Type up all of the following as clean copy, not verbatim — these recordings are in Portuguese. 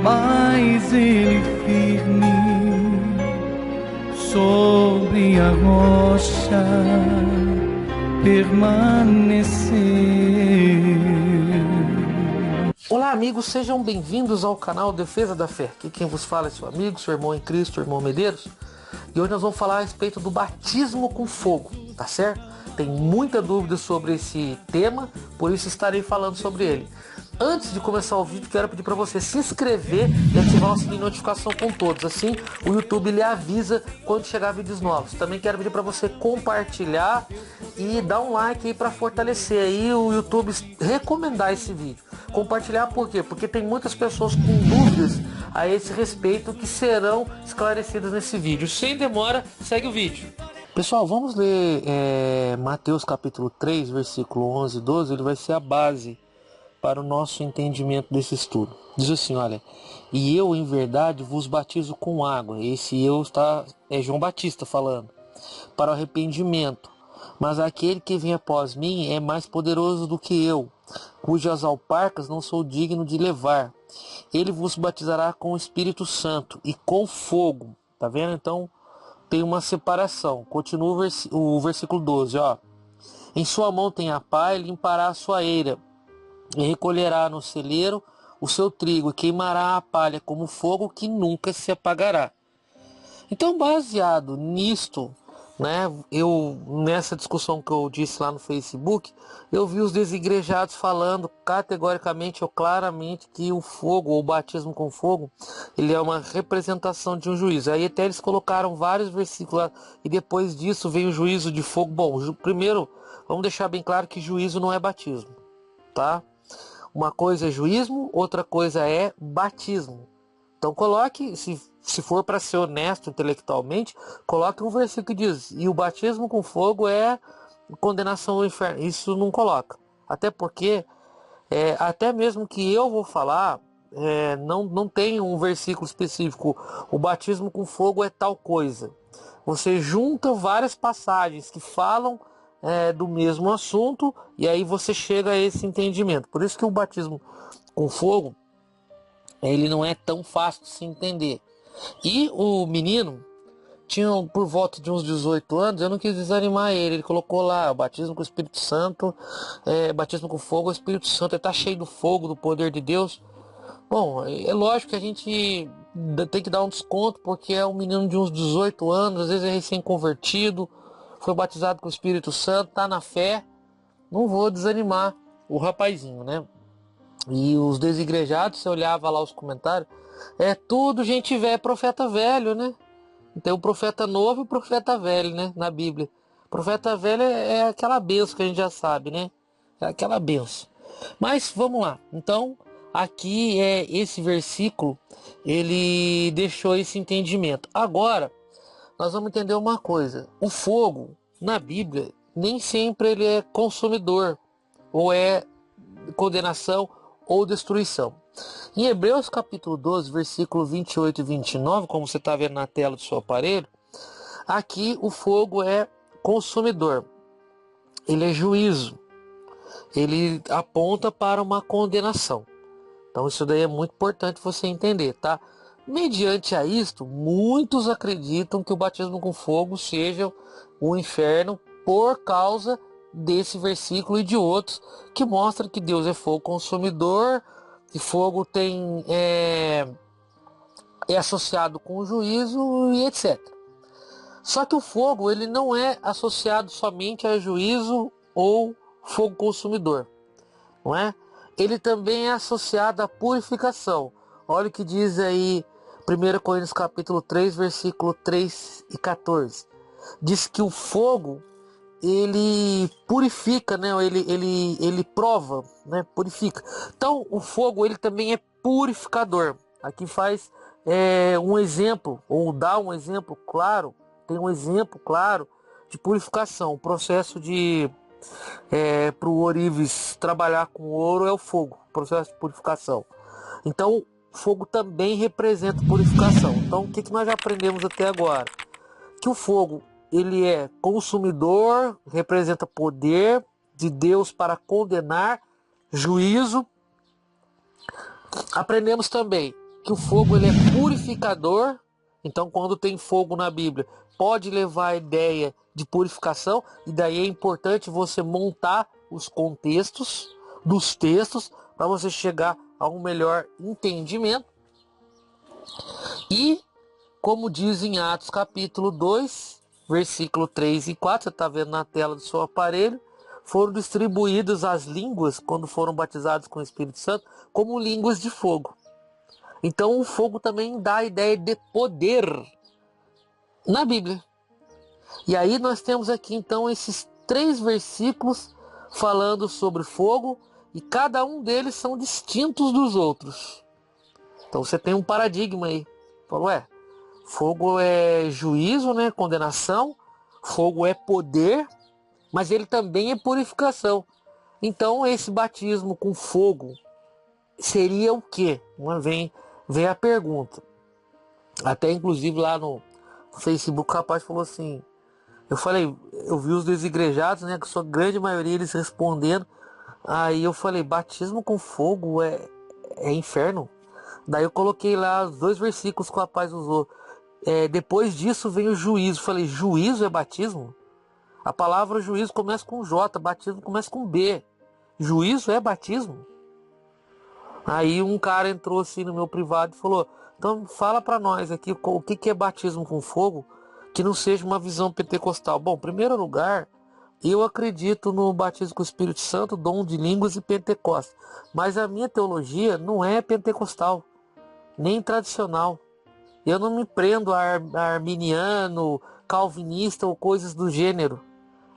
mas ele firme sobre a rocha permaneceu. Olá amigos, sejam bem-vindos ao canal Defesa da Fé. Aqui quem vos fala é seu amigo, seu irmão em Cristo, irmão Medeiros. E hoje nós vamos falar a respeito do batismo com fogo, tá certo? Tem muita dúvida sobre esse tema, por isso estarei falando sobre ele. Antes de começar o vídeo, quero pedir para você se inscrever e ativar o sininho de notificação com todos. Assim, o YouTube lhe avisa quando chegar vídeos novos. Também quero pedir para você compartilhar e dar um like aí para fortalecer aí o YouTube recomendar esse vídeo. Compartilhar por quê? Porque tem muitas pessoas com dúvidas a esse respeito que serão esclarecidas nesse vídeo. Sem demora, segue o vídeo. Pessoal, vamos ler Mateus capítulo 3, versículo 11 e 12. Ele vai ser a base para o nosso entendimento desse estudo. Diz assim, olha: e eu em verdade vos batizo com água. Esse eu é João Batista falando, para o arrependimento. Mas aquele que vem após mim é mais poderoso do que eu, cujas alparcas não sou digno de levar. Ele vos batizará com o Espírito Santo e com fogo. Tá vendo? Então tem uma separação. Continua o versículo 12, ó. Em sua mão tem a pá e limpará a sua eira, e recolherá no celeiro o seu trigo, e queimará a palha como fogo que nunca se apagará. Então, baseado nisto, né, nessa discussão que eu disse lá no Facebook, eu vi os desigrejados falando categoricamente ou claramente que o fogo, ou o batismo com fogo, ele é uma representação de um juízo. Aí até eles colocaram vários versículos lá, e depois disso vem o juízo de fogo. Bom, primeiro, vamos deixar bem claro que juízo não é batismo, tá? Uma coisa é juízo, outra coisa é batismo. Então coloque, se for para ser honesto intelectualmente, coloque um versículo que diz: e o batismo com fogo é condenação ao inferno. Isso não coloca. Até porque, até mesmo que eu vou falar, não tem um versículo específico. O batismo com fogo é tal coisa. Você junta várias passagens que falam do mesmo assunto, e aí você chega a esse entendimento. Por isso que o batismo com fogo, ele não é tão fácil de se entender. E o menino tinha por volta de uns 18 anos, eu não quis desanimar ele colocou lá: batismo com o Espírito Santo, batismo com fogo, o Espírito Santo está cheio do fogo, do poder de Deus. Bom, é lógico que a gente tem que dar um desconto, porque é um menino de uns 18 anos, às vezes é recém-convertido, foi batizado com o Espírito Santo, tá na fé. Não vou desanimar o rapazinho, né? E os desigrejados, você olhava lá os comentários, é tudo gente velha, profeta velho, né? Tem o profeta novo e o profeta velho, né? Na Bíblia. Profeta velho é aquela benção que a gente já sabe, né? É aquela benção. Mas vamos lá. Então, aqui esse versículo, ele deixou esse entendimento. Agora, nós vamos entender uma coisa. O fogo, na Bíblia, nem sempre ele é consumidor, ou é condenação ou destruição. Em Hebreus capítulo 12, versículo 28 e 29, como você está vendo na tela do seu aparelho, aqui o fogo é consumidor, ele é juízo, ele aponta para uma condenação. Então isso daí é muito importante você entender, tá? Mediante a isto, muitos acreditam que o batismo com fogo seja o inferno por causa desse versículo e de outros que mostram que Deus é fogo consumidor, que fogo é associado com o juízo e etc. Só que o fogo, ele não é associado somente a juízo ou fogo consumidor, não é? Ele também é associado à purificação. Olha o que diz aí 1 Coríntios capítulo 3, versículo 3 e 14. Diz que o fogo, ele purifica, né? Ele prova, né? Purifica. Então o fogo, ele também é purificador. Aqui faz um exemplo, ou dá um exemplo claro, tem um exemplo claro de purificação. O processo para o ourives trabalhar com ouro é o fogo, processo de purificação. Então o fogo também representa purificação. Então o que nós já aprendemos até agora? Que o fogo, ele é consumidor, representa poder de Deus para condenar, juízo. Aprendemos também que o fogo ele é purificador. Então, quando tem fogo na Bíblia, pode levar a ideia de purificação, e daí é importante você montar os contextos dos textos para você chegar a um melhor entendimento. E, como diz em Atos capítulo 2, versículo 3 e 4, você está vendo na tela do seu aparelho, foram distribuídas as línguas, quando foram batizados com o Espírito Santo, como línguas de fogo. Então o fogo também dá a ideia de poder na Bíblia. E aí nós temos aqui então esses 3 versículos falando sobre fogo, e cada um deles são distintos dos outros. Então você tem um paradigma aí. Falou, fogo é juízo, né? Condenação. Fogo é poder, mas ele também é purificação. Então esse batismo com fogo seria o quê? Vem a pergunta. Até inclusive lá no Facebook o rapaz falou assim, eu vi os desigrejados, né, que sua grande maioria eles respondendo. Aí eu falei, batismo com fogo é inferno? Daí eu coloquei lá os 2 versículos que o rapaz usou. Depois disso vem o juízo. Falei, juízo é batismo? A palavra juízo começa com J, batismo começa com B. Juízo é batismo? Aí um cara entrou assim no meu privado e falou, então fala para nós aqui o que é batismo com fogo, que não seja uma visão pentecostal. Bom, em primeiro lugar, eu acredito no batismo com o Espírito Santo, dom de línguas e Pentecostes. Mas a minha teologia não é pentecostal, nem tradicional. Eu não me prendo a arminiano, calvinista ou coisas do gênero.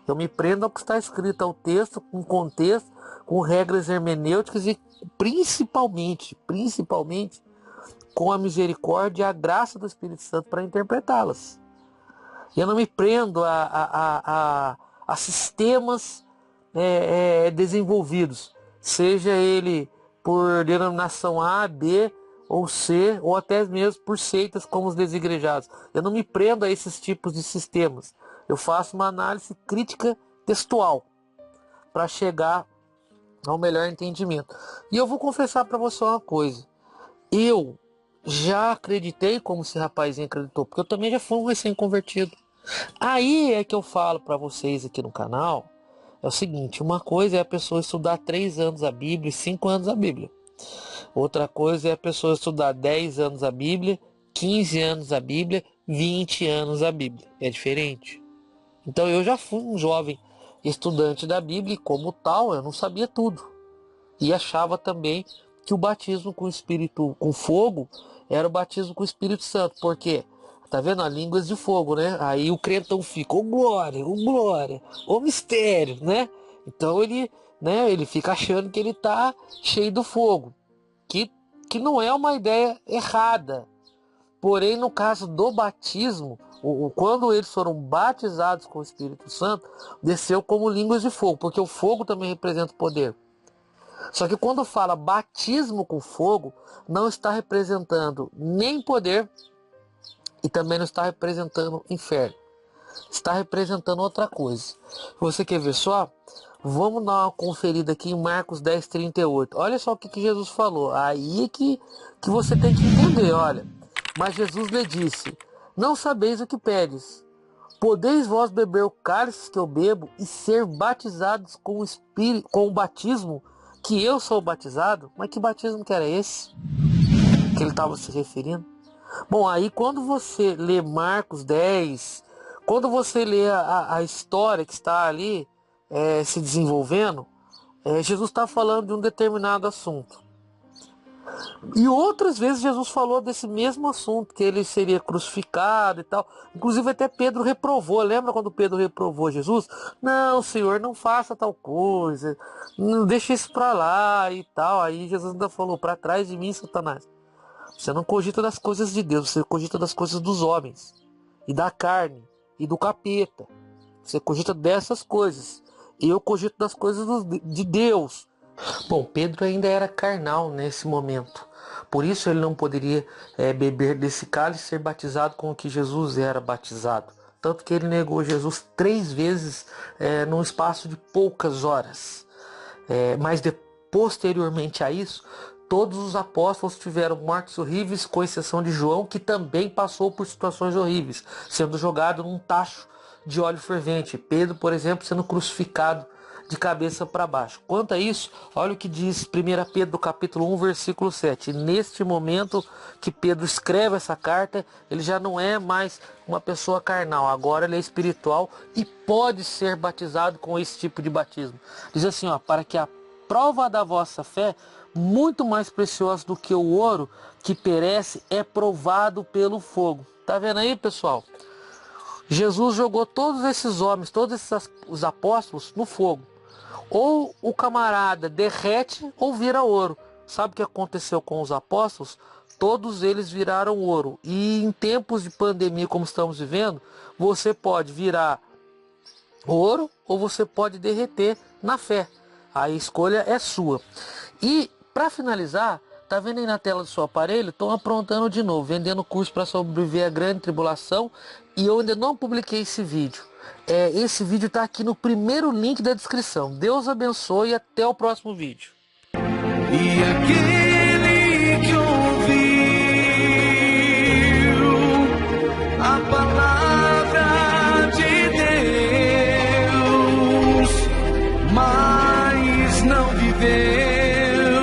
Eu me prendo ao que está escrito, ao texto, com contexto, com regras hermenêuticas e principalmente, com a misericórdia e a graça do Espírito Santo para interpretá-las. Eu não me prendo a sistemas desenvolvidos, seja ele por denominação A, B ou C, ou até mesmo por seitas como os desigrejados. Eu não me prendo a esses tipos de sistemas. Eu faço uma análise crítica textual para chegar ao melhor entendimento. E eu vou confessar para você uma coisa. Eu já acreditei como esse rapazinho acreditou, porque eu também já fui um recém-convertido. Aí é que eu falo para vocês aqui no canal, é o seguinte, uma coisa é a pessoa estudar 3 anos a Bíblia e 5 anos a Bíblia. Outra coisa é a pessoa estudar 10 anos a Bíblia, 15 anos a Bíblia, 20 anos a Bíblia. É diferente. Então eu já fui um jovem estudante da Bíblia e como tal eu não sabia tudo. E achava também que o batismo com o Espírito, com fogo, era o batismo com o Espírito Santo. Por quê? Tá vendo? As línguas de fogo, né? Aí o crentão fica, ô glória, ô mistério, né? Então ele fica achando que ele tá cheio do fogo. Que não é uma ideia errada. Porém, no caso do batismo, quando eles foram batizados com o Espírito Santo, desceu como línguas de fogo, porque o fogo também representa o poder. Só que quando fala batismo com fogo, não está representando nem poder e também não está representando inferno. Está representando outra coisa. Você quer ver só? Vamos dar uma conferida aqui em Marcos 10:38. Olha só o que Jesus falou. Aí é que você tem que entender, olha. Mas Jesus lhe disse, não sabeis o que pedes. Podeis vós beber o cálice que eu bebo e ser batizados com o Espírito, com o batismo que eu sou batizado? Mas que batismo que era esse? Que ele estava se referindo? Bom, aí quando você lê Marcos 10, quando você lê a história que está ali se desenvolvendo, Jesus está falando de um determinado assunto. E outras vezes Jesus falou desse mesmo assunto, que ele seria crucificado e tal. Inclusive até Pedro reprovou. Lembra quando Pedro reprovou Jesus? Não, Senhor, não faça tal coisa. Não deixe isso para lá e tal. Aí Jesus ainda falou, para trás de mim, Satanás. Você não cogita das coisas de Deus, você cogita das coisas dos homens. E da carne, e do capeta. Você cogita dessas coisas. E eu cogito das coisas de Deus. Bom, Pedro ainda era carnal nesse momento. Por isso ele não poderia beber desse cálice e ser batizado com o que Jesus era batizado. Tanto que ele negou Jesus 3 vezes num espaço de poucas horas. Mas posteriormente a isso, todos os apóstolos tiveram mortes horríveis, com exceção de João, que também passou por situações horríveis, sendo jogado num tacho de óleo fervente. Pedro, por exemplo, sendo crucificado de cabeça para baixo. Quanto a isso, olha o que diz 1 Pedro capítulo 1, versículo 7. E neste momento que Pedro escreve essa carta, ele já não é mais uma pessoa carnal, agora ele é espiritual e pode ser batizado com esse tipo de batismo. Diz assim, para que a prova da vossa fé, muito mais preciosa do que o ouro que perece, é provado pelo fogo. Tá vendo aí, pessoal? Jesus jogou todos esses homens, os apóstolos, no fogo. Ou o camarada derrete ou vira ouro. Sabe o que aconteceu com os apóstolos? Todos eles viraram ouro. E em tempos de pandemia como estamos vivendo, você pode virar ouro ou você pode derreter na fé. A escolha é sua. E para finalizar, tá vendo aí na tela do seu aparelho? Estão aprontando de novo, vendendo curso para sobreviver à grande tribulação. E eu ainda não publiquei esse vídeo. Esse vídeo está aqui no primeiro link da descrição. Deus abençoe e até o próximo vídeo. E aquele que ouviu a palavra de Deus, mas não viveu,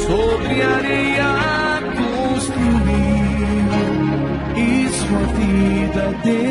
sobre areia construiu e sua vida deu.